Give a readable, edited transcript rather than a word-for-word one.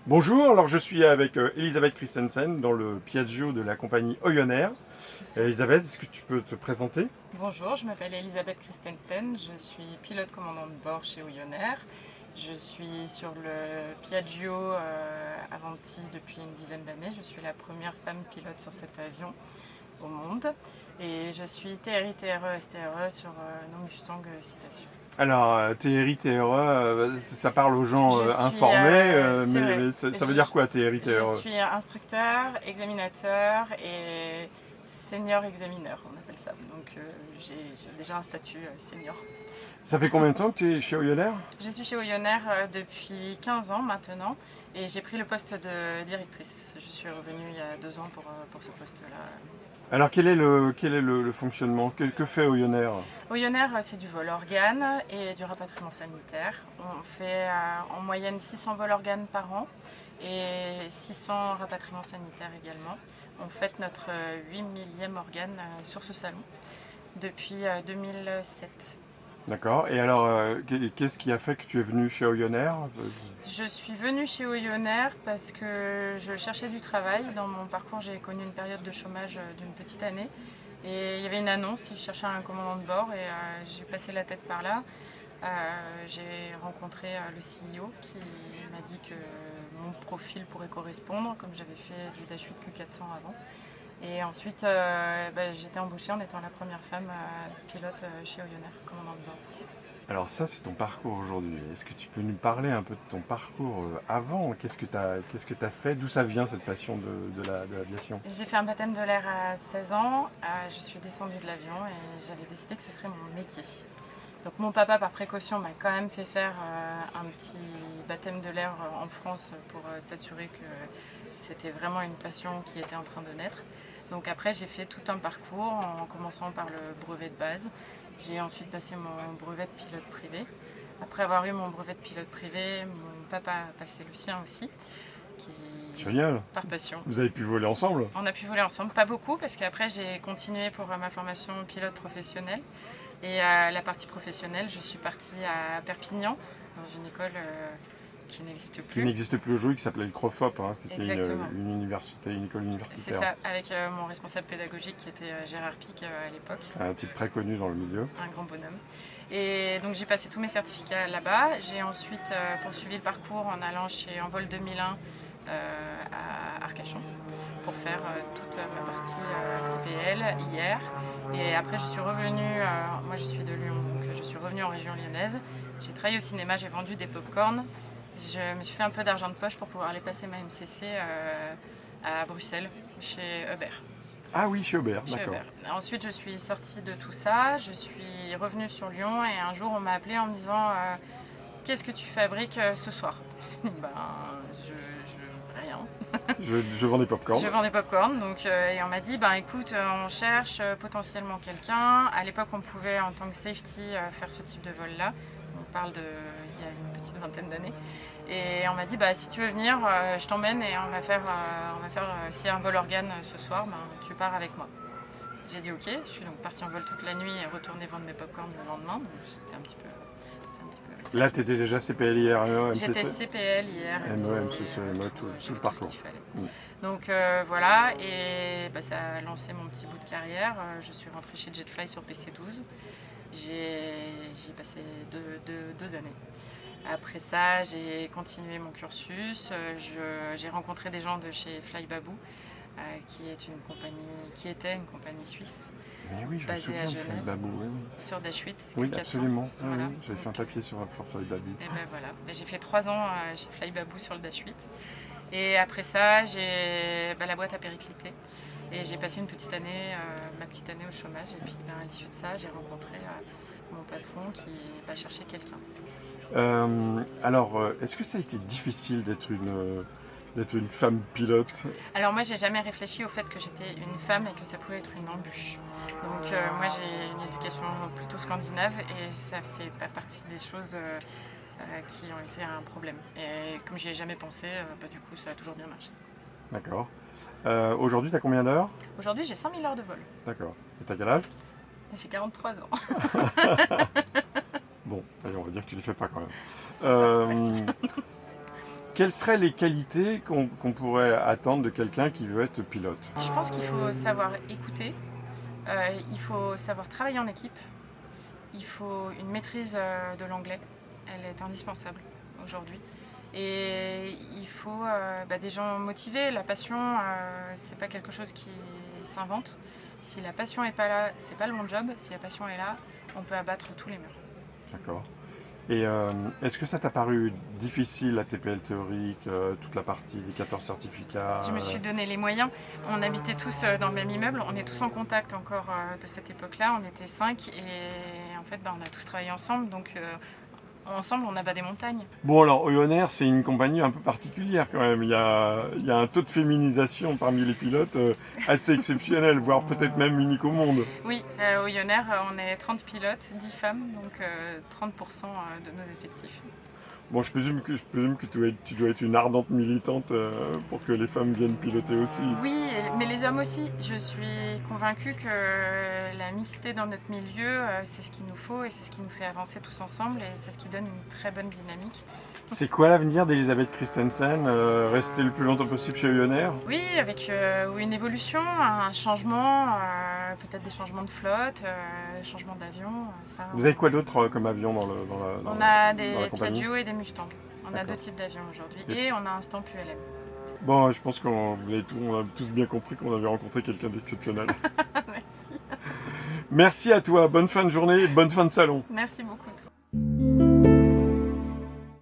Bonjour, alors je suis avec Elisabeth Christensen dans le Piaggio de la compagnie Oyonnax. Elisabeth, est-ce que tu peux te présenter? Bonjour, je m'appelle Elisabeth Christensen, je suis pilote commandant de bord chez Oyonnax. Je suis sur le Piaggio Avanti depuis une dizaine d'années. Je suis la première femme pilote sur cet avion au monde. Et je suis TRI, TRE, STRE sur nos Mustang Citation. Alors, TRI, TRE, ça parle aux gens Je suis, informés, c'est vrai. mais ça veut dire quoi TRI, Je TRE? suis instructeur, examinateur et senior examineur, on appelle ça. Donc j'ai déjà un statut senior. Ça fait combien de temps que tu es chez Oyonnax? Je suis chez Oyonnax depuis 15 ans maintenant et j'ai pris le poste de directrice. Je suis revenue il y a 2 ans pour ce poste-là. Alors, quel est le fonctionnement? Que fait Oyonnax? Oyonnax, c'est du vol organe et du rapatriement sanitaire. On fait en moyenne 600 vols organes par an et 600 rapatriements sanitaires également. On fête notre 8 millième organe sur ce salon depuis 2007. D'accord. Et alors, qu'est-ce qui a fait que tu es venu chez Oyonnax? Je suis venue chez Oyonnax parce que je cherchais du travail. Dans mon parcours, j'ai connu une période de chômage d'une petite année. Et il y avait une annonce, je cherchais un commandant de bord et j'ai passé la tête par là. J'ai rencontré le CEO qui m'a dit que mon profil pourrait correspondre, comme j'avais fait du Dash 8 Q400 avant. Et ensuite, j'étais embauchée en étant la première femme pilote chez Oyonnax, commandant de bord. Alors ça, c'est ton parcours aujourd'hui. Est-ce que tu peux nous parler un peu de ton parcours avant? Qu'est-ce que tu as fait? D'où ça vient cette passion de l'aviation? J'ai fait un baptême de l'air à 16 ans, je suis descendue de l'avion et j'avais décidé que ce serait mon métier. Donc mon papa, par précaution, m'a quand même fait faire un petit baptême de l'air en France pour s'assurer que c'était vraiment une passion qui était en train de naître. Donc après, j'ai fait tout un parcours en commençant par le brevet de base. J'ai ensuite passé mon brevet de pilote privé. Après avoir eu mon brevet de pilote privé, mon papa a passé le sien aussi. Génial. Par passion. Vous avez pu voler ensemble? On a pu voler ensemble, pas beaucoup, parce qu'après j'ai continué pour ma formation pilote professionnelle. Et à la partie professionnelle, je suis partie à Perpignan, dans une école qui n'existe plus. Qui n'existe plus aujourd'hui, qui s'appelait le CROFOP, qui était Exactement. une université, une école C'est universitaire. ça, avec mon responsable pédagogique qui était Gérard Pic à l'époque. Un type très connu dans le milieu. Un grand bonhomme. Et donc j'ai passé tous mes certificats là-bas. J'ai ensuite poursuivi le parcours en allant chez Envol 2001 à Arcachon pour faire toute ma partie CPL hier. Et après je suis revenue, moi je suis de Lyon, donc je suis revenue en région lyonnaise. J'ai travaillé au cinéma, j'ai vendu des pop-corns. Je me suis fait un peu d'argent de poche pour pouvoir aller passer ma MCC à Bruxelles, chez Uber. Ah oui, chez Aubert, Chez d'accord. Uber. Ensuite, je suis sortie de tout ça, je suis revenue sur Lyon et un jour, on m'a appelé en me disant qu'est-ce que tu fabriques ce soir? Ben, rien. Je vends des pop-corn. Je vends des pop-corn, donc, et on m'a dit écoute, on cherche potentiellement quelqu'un. À l'époque, on pouvait, en tant que safety, faire ce type de vol-là. On parle d'il y a une petite vingtaine d'années. Et on m'a dit si tu veux venir, je t'emmène et on va faire s'il y a un vol organe ce soir, tu pars avec moi. J'ai dit ok, je suis donc partie en vol toute la nuit et retournée vendre mes pop-corn le lendemain. Donc c'était un petit peu. Là, tu étais déjà CPL, IR, MEO, MCC? J'étais CPL, IR, MEO, MCC, MCC, MEO, tout le parcours. Donc voilà, et ça a lancé mon petit bout de carrière. Je suis rentrée chez Jetfly sur PC12. J'ai passé deux années. Après ça, j'ai continué mon cursus. J'ai rencontré des gens de chez Flybaboo, qui était une compagnie suisse. Mais oui, je me souviens de Flybaboo, oui. Sur Dash 8. Oui, absolument. Voilà. Oui, j'avais fait un papier sur Flybaboo. Et voilà. J'ai fait 3 ans chez Flybaboo sur le Dash 8. Et après ça, la boîte a périclité. Et j'ai passé une petite année, ma petite année au chômage. Et puis à l'issue de ça, j'ai rencontré mon patron qui va chercher quelqu'un. Alors, est-ce que ça a été difficile d'être une femme pilote? Alors moi, j'ai jamais réfléchi au fait que j'étais une femme et que ça pouvait être une embûche. Donc moi, j'ai une éducation plutôt scandinave et ça fait pas partie des choses qui ont été un problème. Et comme j'y ai jamais pensé, du coup, ça a toujours bien marché. D'accord. Aujourd'hui, tu as combien d'heures? Aujourd'hui, j'ai 5000 heures de vol. D'accord. Et t'as quel âge? J'ai 43 ans. Bon, allez, on va dire que tu ne les fais pas quand même. Merci. Quelles seraient les qualités qu'on pourrait attendre de quelqu'un qui veut être pilote? Je pense qu'il faut savoir écouter, il faut savoir travailler en équipe, il faut une maîtrise de l'anglais, elle est indispensable aujourd'hui. Et il faut des gens motivés. La passion, c'est pas quelque chose qui s'invente. Si la passion est pas là, c'est pas le bon job. Si la passion est là, on peut abattre tous les murs. D'accord. Et est-ce que ça t'a paru difficile, la TPL théorique, toute la partie des 14 certificats? Je me suis donné les moyens. On habitait tous dans le même immeuble. On est tous en contact encore de cette époque-là. On était 5 et en fait, on a tous travaillé ensemble. Donc ensemble, on abat des montagnes. Bon, alors Oyoner, c'est une compagnie un peu particulière quand même. Il y a un taux de féminisation parmi les pilotes assez exceptionnel, voire peut-être même unique au monde. Oui, au Yoner, on est 30 pilotes, 10 femmes, donc 30% de nos effectifs. Bon, je présume que tu dois être une ardente militante pour que les femmes viennent piloter aussi. Oui, mais les hommes aussi. Je suis convaincue que la mixité dans notre milieu, c'est ce qu'il nous faut et c'est ce qui nous fait avancer tous ensemble et c'est ce qui donne une très bonne dynamique. C'est quoi l'avenir d'Elisabeth Christensen? Rester le plus longtemps possible chez Oyoner? Oui, avec une évolution, un changement, peut-être des changements de flotte, changements d'avion. Vous avez quoi d'autre comme avion dans On a la des compagnie? Piaggio et des Mustang. On a 2 types d'avions aujourd'hui et on a un Stamp ULM. Bon, je pense on a tous bien compris qu'on avait rencontré quelqu'un d'exceptionnel. Merci. Merci à toi, bonne fin de journée et bonne fin de salon. Merci beaucoup.